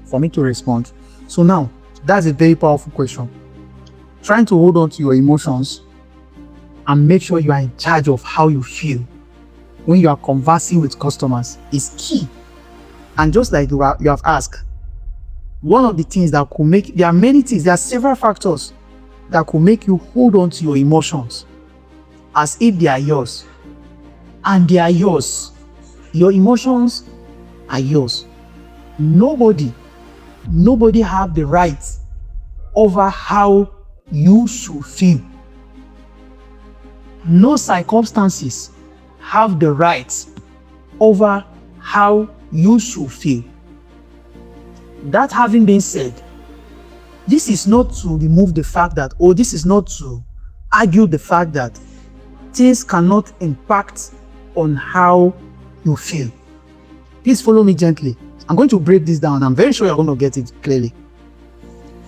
for me to respond. So now, that's a very powerful question. Trying to hold on to your emotions and make sure you are in charge of how you feel when you are conversing with customers is key. And just like you have asked, one of the things that could make, there are many things, there are several factors that could make you hold on to your emotions as if they are yours. And they are yours. Your emotions are yours. Nobody have the right over how you should feel. No circumstances have the right over how you should feel. That having been said, this is not to remove the fact that, or this is not to argue the fact that things cannot impact on how you feel. Please follow me gently. I'm going to break this down. I'm very sure you're going to get it clearly.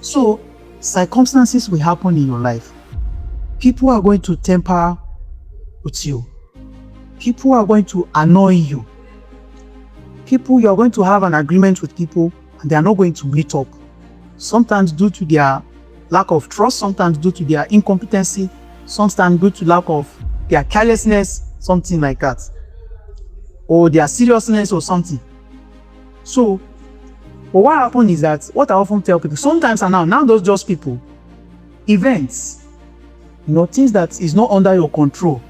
So, circumstances will happen in your life. People are going to temper with you. People are going to annoy you. You are going to have an agreement with people and they are not going to meet up. Sometimes due to their lack of trust, sometimes due to their incompetency, sometimes due to lack of their carelessness, something like that, or their seriousness or something. So, but what happens is that, what I often tell people, sometimes and now those just people, events, things that is not under your control,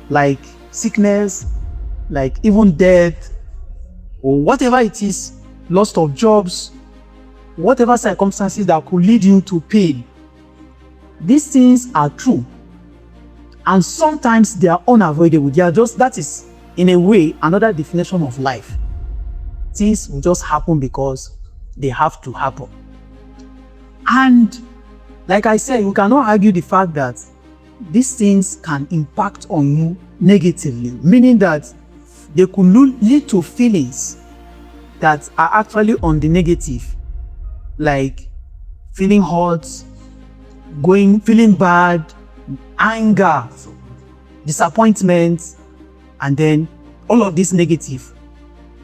like sickness, like even death, or whatever it is, loss of jobs, whatever circumstances that could lead you to pain. These things are true. And sometimes they are unavoidable. They are just, that is, in a way, another definition of life. Things will just happen because they have to happen. And like I said, you cannot argue the fact that these things can impact on you negatively, meaning that they could lead to feelings that are actually on the negative, like feeling hurt, feeling bad, anger, disappointment, and then all of this negative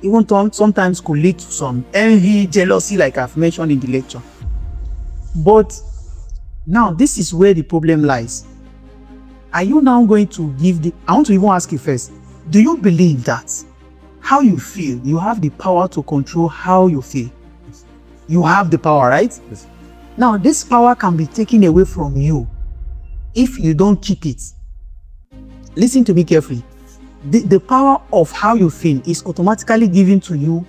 even sometimes could lead to some envy, jealousy, like I've mentioned in the lecture. But now this is where the problem lies. Are you now going to I want to even ask you first, do you believe that how you feel, you have the power to control how you feel? You have the power, right? Yes. Now, this power can be taken away from you if you don't keep it. Listen to me carefully. The power of how you feel is automatically given to you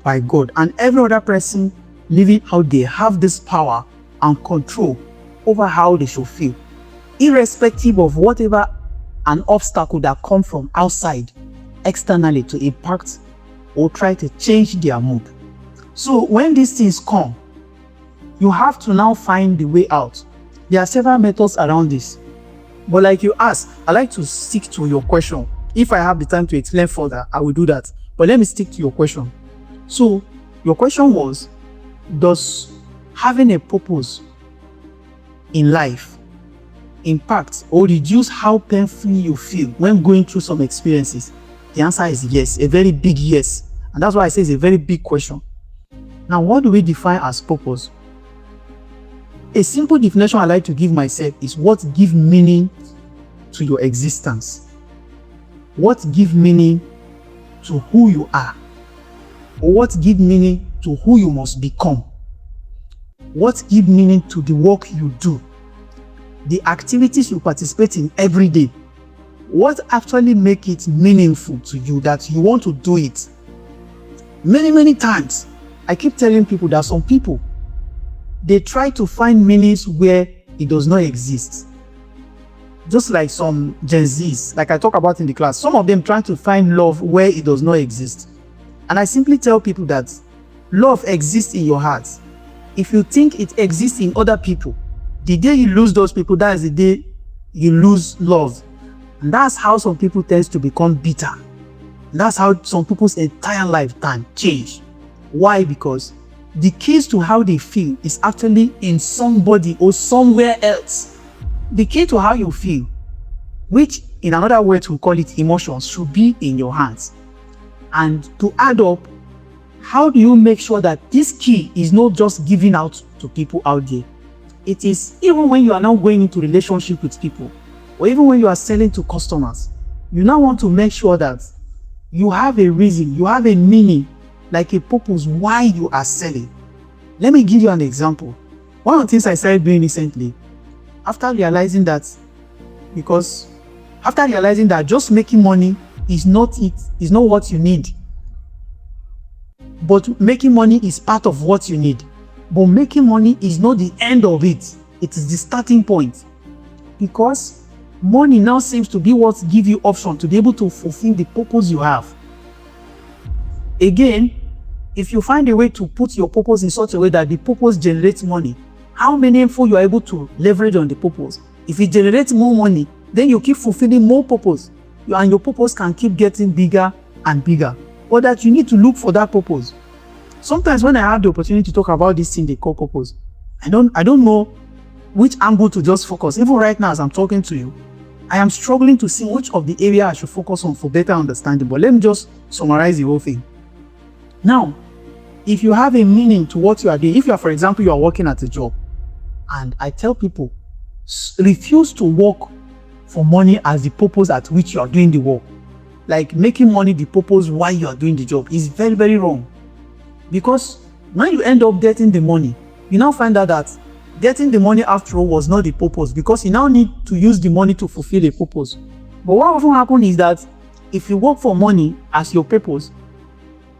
by God, and every other person living out there have this power and control over how they should feel, irrespective of whatever an obstacle that comes from outside, externally, to impact or try to change their mood. So when these things come, you have to now find the way out. There are several methods around this. But like you asked, I like to stick to your question. If I have the time to explain further, I will do that. But let me stick to your question. So your question was, does having a purpose in life impact or reduce how painful you feel when going through some experiences? The answer is yes, a very big yes. And that's why I say it's a very big question. Now, what do we define as purpose? A simple definition I like to give myself is what gives meaning to your existence. What gives meaning to who you are? Or what gives meaning to who you must become? What gives meaning to the work you do? The activities you participate in every day. What actually makes it meaningful to you that you want to do it? Many times, I keep telling people that some people, they try to find meanings where it does not exist. Just like some Gen Zs, like I talk about in the class, some of them trying to find love where it does not exist. And I simply tell people that love exists in your heart. If you think it exists in other people, the day you lose those people, that is the day you lose love. And that's how some people tend to become bitter. And that's how some people's entire lifetime change. Why? Because the keys to how they feel is actually in somebody or somewhere else. The key to how you feel, which in another way to call it emotions, should be in your hands. And to add up, how do you make sure that this key is not just given out to people out there? It is even when you are now going into relationship with people, or even when you are selling to customers, you now want to make sure that you have a reason, you have a meaning, like a purpose why you are selling. Let me give you an example. One of the things I started doing recently, after realizing that just making money is not what you need. But making money is part of what you need. But making money is not the end of it. It is the starting point. Because money now seems to be what gives you option to be able to fulfill the purpose you have. Again, if you find a way to put your purpose in such a way that the purpose generates money, how meaningful you are able to leverage on the purpose. If it generates more money, then you keep fulfilling more purpose. And your purpose can keep getting bigger and bigger. But that you need to look for that purpose. Sometimes when I have the opportunity to talk about this thing they call purpose, I don't know which angle to just focus. Even right now as I'm talking to you, I am struggling to see which of the area I should focus on for better understanding. But let me just summarize the whole thing. Now, if you have a meaning to what you are doing, if you are, for example, you are working at a job, and I tell people, refuse to work for money as the purpose at which you are doing the work. Like making money the purpose why you are doing the job is very, very wrong. Because when you end up getting the money, you now find out that getting the money after all was not the purpose, because you now need to use the money to fulfill a purpose. But what often happens is that if you work for money as your purpose,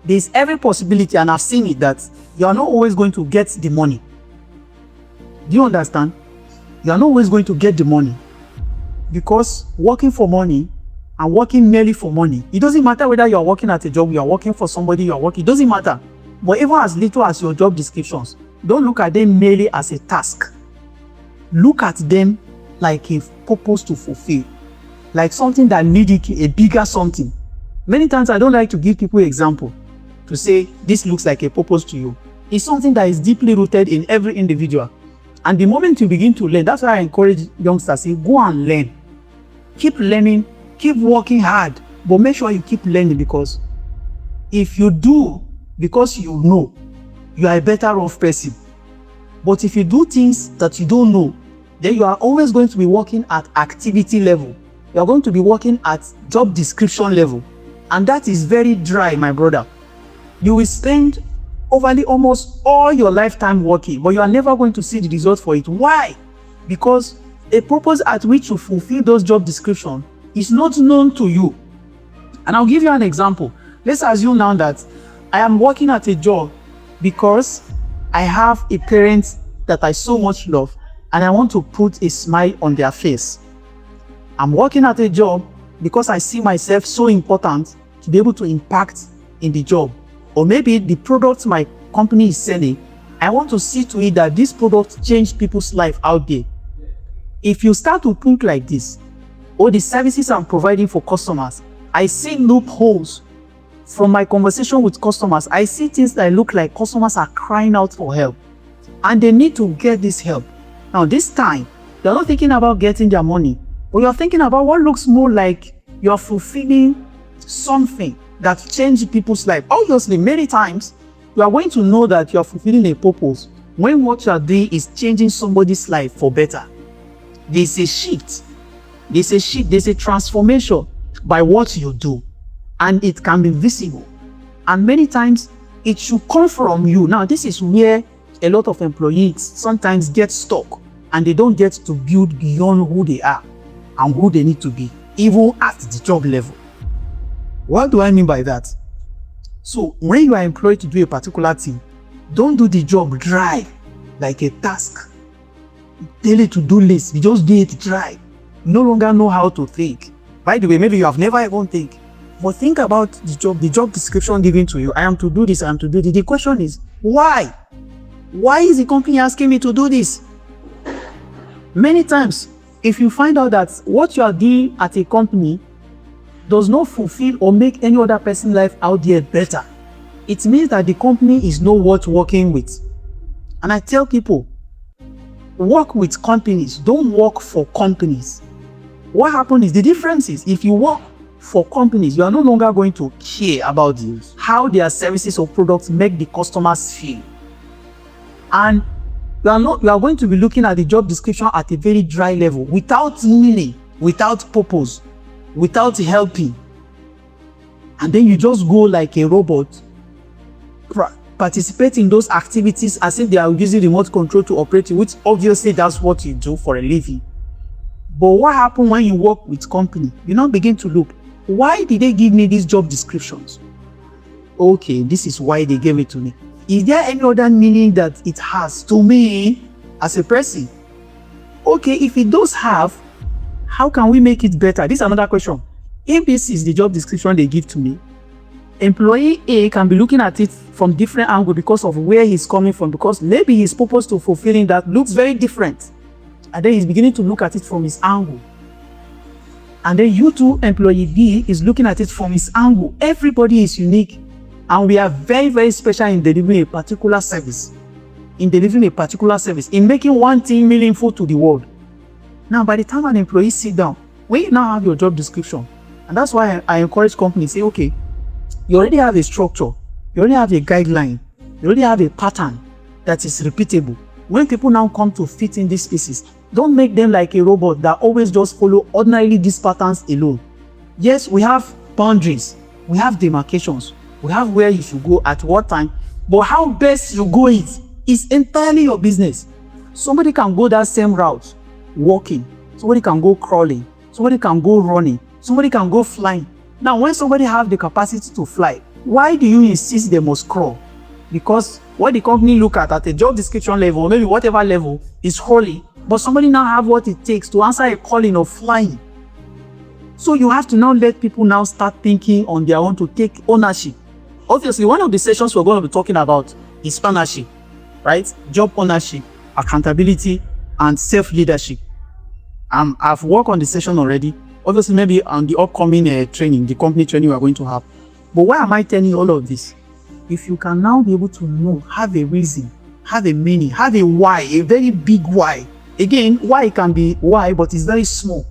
there's every possibility, and I've seen it, that you are not always going to get the money. Do you understand? You are not always going to get the money, because working for money and working merely for money, it doesn't matter whether you are working at a job, you are working for somebody, you are working, it doesn't matter. But even as little as your job descriptions, don't look at them merely as a task. Look at them like a purpose to fulfill, like something that needs a bigger something. Many times I don't like to give people example to say this looks like a purpose to you. It's something that is deeply rooted in every individual. And the moment you begin to learn, that's why I encourage youngsters, say, go and learn. Keep learning, keep working hard, but make sure you keep learning, because if you do because you know, you are a better off person. But if you do things that you don't know, then you are always going to be working at activity level. You are going to be working at job description level. And that is very dry, my brother. You will spend overly almost all your lifetime working, but you are never going to see the result for it. Why? Because a purpose at which you fulfill those job descriptions is not known to you. And I'll give you an example. Let's assume now that I am working at a job because I have a parent that I so much love, and I want to put a smile on their face. I'm working at a job because I see myself so important to be able to impact in the job. Or maybe the product my company is selling, I want to see to it that this product change people's life out there. If you start to think like this, or the services I'm providing for customers, I see loopholes. From my conversation with customers, I see things that look like customers are crying out for help, and they need to get this help. Now this time, you're not thinking about getting their money, but you're thinking about what looks more like you're fulfilling something that changes people's life. Obviously, many times, you are going to know that you're fulfilling a purpose when what you are doing is changing somebody's life for better. There's a shift. There's a transformation by what you do. And it can be visible. And many times, it should come from you. Now, this is where a lot of employees sometimes get stuck, and they don't get to build beyond who they are and who they need to be, even at the job level. What do I mean by that? So, when you are employed to do a particular thing, don't do the job dry, like a task. Daily to-do list, you just do it dry. You no longer know how to think. By the way, maybe you have never even think. But think about the job description given to you. I am to do this, I am to do this. The question is, why? Why is the company asking me to do this? Many times, if you find out that what you are doing at a company does not fulfill or make any other person's life out there better, it means that the company is not worth working with. And I tell people, work with companies, don't work for companies. What happens is, the difference is, if you work for companies. You are no longer going to care about how their services or products make the customers feel. And you are going to be looking at the job description at a very dry level, without meaning, without purpose, without helping. And then you just go like a robot, participate in those activities as if they are using remote control to operate it, which obviously that's what you do for a living. But what happens when you work with company? You now begin to look, why did they give me these job descriptions? Okay, this is why they gave it to me. Is there any other meaning that it has to me as a person? Okay, if it does have, how can we make it better? This is another question. If this is the job description they give to me, employee A can be looking at it from different angle because of where he's coming from, because maybe his purpose to fulfilling that looks very different. And then he's beginning to look at it from his angle. And then you too, employee B, is looking at it from his angle. Everybody is unique. And we are very, very special in delivering a particular service. In making one thing meaningful to the world. Now, by the time an employee sit down, when you now have your job description, and that's why I encourage companies, say, okay, you already have a structure, you already have a guideline, you already have a pattern that is repeatable. When people now come to fit in these spaces, don't make them like a robot that always just follow ordinarily these patterns alone. Yes, we have boundaries, we have demarcations, we have where you should go at what time, but how best you go it is entirely your business. Somebody can go that same route walking, somebody can go crawling, somebody can go running, somebody can go flying. Now, when somebody have the capacity to fly, why do you insist they must crawl? Because what the company look at a job description level, or maybe whatever level, is holy, but somebody now have what it takes to answer a calling of flying. So you have to now let people now start thinking on their own to take ownership. Obviously, one of the sessions we're going to be talking about is ownership, right? Job ownership, accountability, and self-leadership. I've worked on the session already. Obviously, maybe on the upcoming training, the company training we're going to have. But why am I telling you all of this? If you can now be able to know, have a reason, have a meaning, have a why, a very big why. Again, why can be why, but it's very small.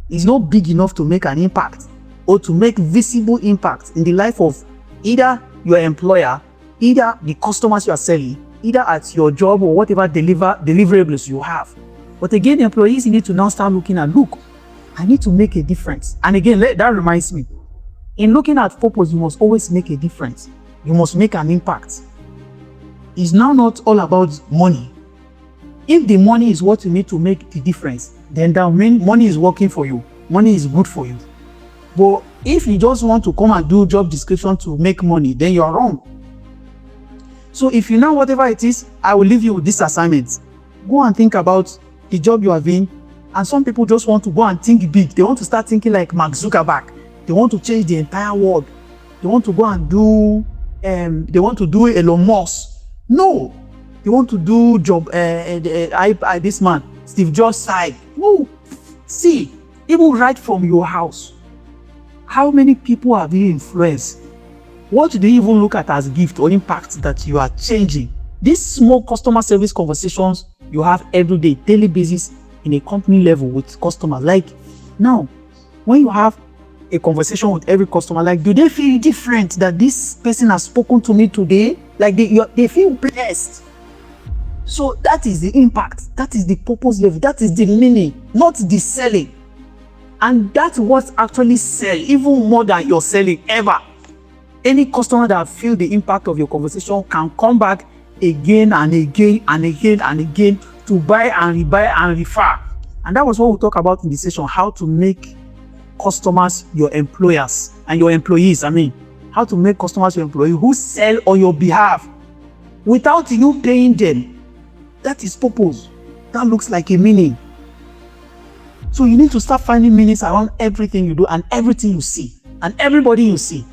It's not big enough to make an impact or to make visible impact in the life of either your employer, either the customers you are selling, either at your job or whatever deliverables you have. But again, employees need to now start looking at, look, I need to make a difference. And again, that reminds me, in looking at purpose, you must always make a difference. You must make an impact. It's now not all about money. If the money is what you need to make the difference, then that means money is working for you. Money is good for you. But if you just want to come and do job description to make money, then you're wrong. So if you know whatever it is, I will leave you with this assignment. Go and think about the job you are in. And some people just want to go and think big. They want to start thinking like Mark Zuckerberg. They want to change the entire world. They want to go and do, Elon Musk. No. They want to do this man, Steve Jobs side. No. See, even right from your house, how many people have you influenced? What do you even look at as gift or impact that you are changing? These small customer service conversations you have every day, daily basis in a company level with customers. Like now, when you have a conversation with every customer, like, do they feel different that this person has spoken to me today? Like they feel blessed. So that is the impact. That is the purpose level. That is the meaning, not the selling. And that's what actually sells, even more than your selling ever. Any customer that feel the impact of your conversation can come back again and again and again and again to buy and rebuy and refer. And that was what we talk about in the session, how to make customers your employers and your employees. How to make customers your employees who sell on your behalf without you paying them. That is purpose. That looks like a meaning. So you need to start finding meanings around everything you do and everything you see and everybody you see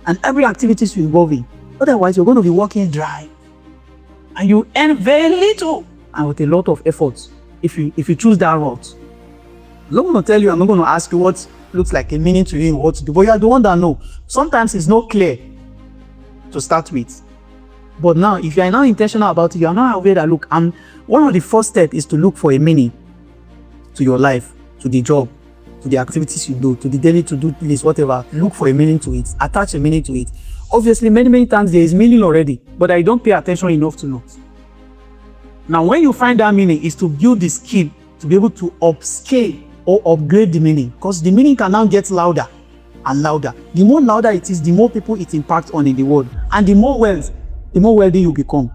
and every activity you involve in. Otherwise, you're going to be working dry and you earn very little and with a lot of effort if you choose that route. I'm not going to tell you, I'm not going to ask you what looks like a meaning to you in what to do, but you are the one that know. Sometimes it's not clear to start with. But now, if you are now intentional about it, you are now aware that, look, one of the first steps is to look for a meaning to your life, to the job, to the activities you do, to the daily to-do list, whatever. Look for a meaning to it. Attach a meaning to it. Obviously, many times there is meaning already, but I don't pay attention enough to know. Now, when you find that meaning, is to build the skill to be able to upscale or upgrade the meaning, because the meaning can now get louder and louder. The more louder it is, the more people it impacts on in the world, and the more wealthy you become.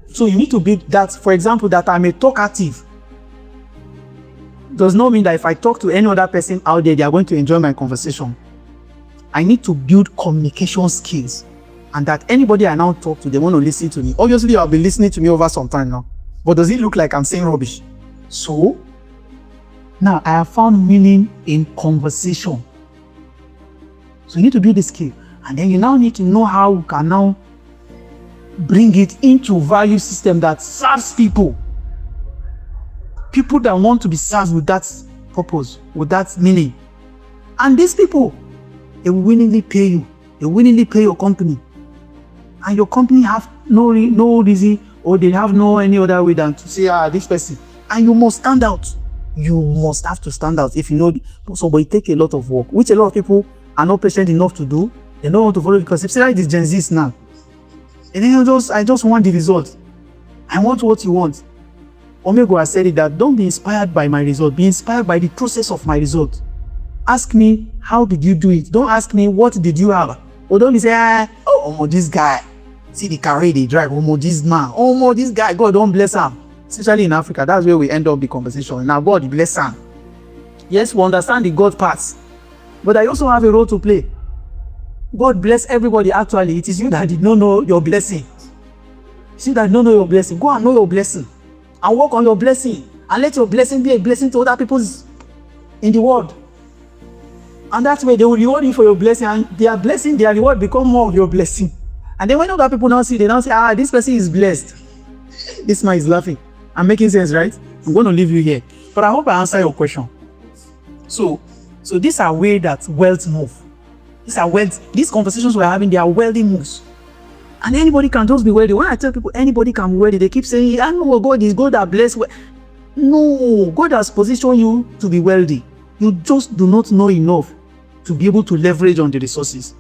So you need to build that. For example, that I'm a talkative does not mean that if I talk to any other person out there, they are going to enjoy my conversation. I need to build communication skills, and that anybody I now talk to, they want to listen to me. Obviously, you have been listening to me over some time now, but does it look like I'm saying rubbish? So now I have found meaning in conversation. So you need to build the skill, and then you now need to know how you can now bring it into value system that serves people that want to be served with that purpose, with that meaning. And these people, they will willingly pay you. They willingly pay your company, and your company have no reason, or they have no any other way than to say, this person. And you must stand out. You must have to stand out. If you know so, but it takes a lot of work, which a lot of people are not patient enough to do. They don't want to follow, because if say like this Gen Z's now, and then I just want the result. I want what you want. Omego has said it, that don't be inspired by my result, be inspired by the process of my result. Ask me, how did you do it? Don't ask me, what did you have? Or don't be say, this guy, see the car they drive, this man, this guy, God don't bless him. Especially in Africa, that's where we end up the conversation. Now God bless him. Yes, we understand the God parts, but I also have a role to play. God bless everybody. Actually, it is you that did not know your blessing. See that don't know your blessing. Go and know your blessing, and work on your blessing, and let your blessing be a blessing to other people in the world. And that way they will reward you for your blessing, and their blessing, their reward become more of your blessing. And then when other people now see, they now say, this person is blessed. This man is laughing. I'm making sense, right? I'm going to leave you here, but I hope I answer your question. So these are ways that wealth move. These conversations we're having, they are wealthy moves. And anybody can just be wealthy. When I tell people anybody can be wealthy, they keep saying, I know God is God that bless. No, God has positioned you to be wealthy. You just do not know enough to be able to leverage on the resources.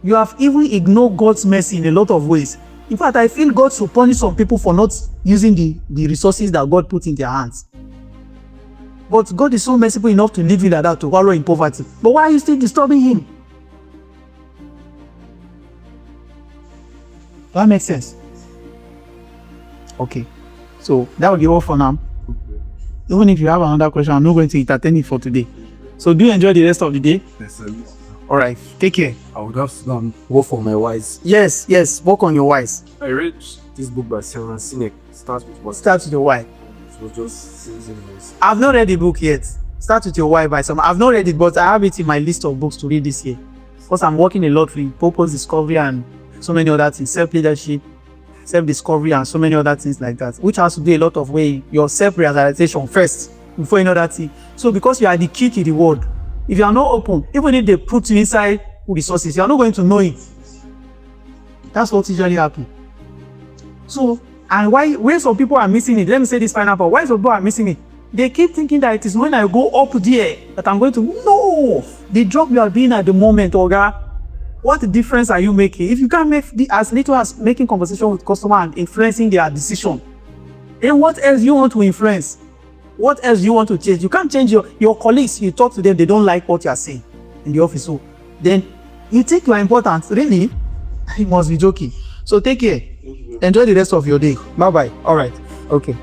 You have even ignored God's mercy in a lot of ways. In fact, I feel God should punish some people for not using the resources that God put in their hands. But God is so merciful enough to leave you like that, to wallow in poverty. But why are you still disturbing him? That makes sense. Okay. So that will be all for now. Even if you have another question, I'm not going to entertain it for today. So do you enjoy the rest of the day? Yes, sir. All right. Take care. I would have work for my wise. Yes. Work on your whys. I read this book by Simon Sinek. Starts with what? Start with your why. It was just season this. I've not read the book yet. Start with your why by some. I've not read it, but I have it in my list of books to read this year. Because I'm working a lot with purpose discovery and so many other things, self-leadership, self-discovery, and so many other things like that, which has to do a lot of way your self-realization first before any other thing. So because you are the key to the world, if you are not open, even if they put you inside resources, you are not going to know it. That's what usually happens. So, and why some people are missing it? Let me say this final part. Why some people are missing it? They keep thinking that it is when I go up there that I'm going to. No! The job you are doing at the moment, Oga, what difference are you making? If you can't make as little as making conversation with customer and influencing their decision, then what else you want to influence? What else you want to change? You can't change your colleagues. You talk to them, they don't like what you are saying in the office. So then you think you are important. Really? You must be joking. So take care. Enjoy the rest of your day. Bye-bye. All right. Okay.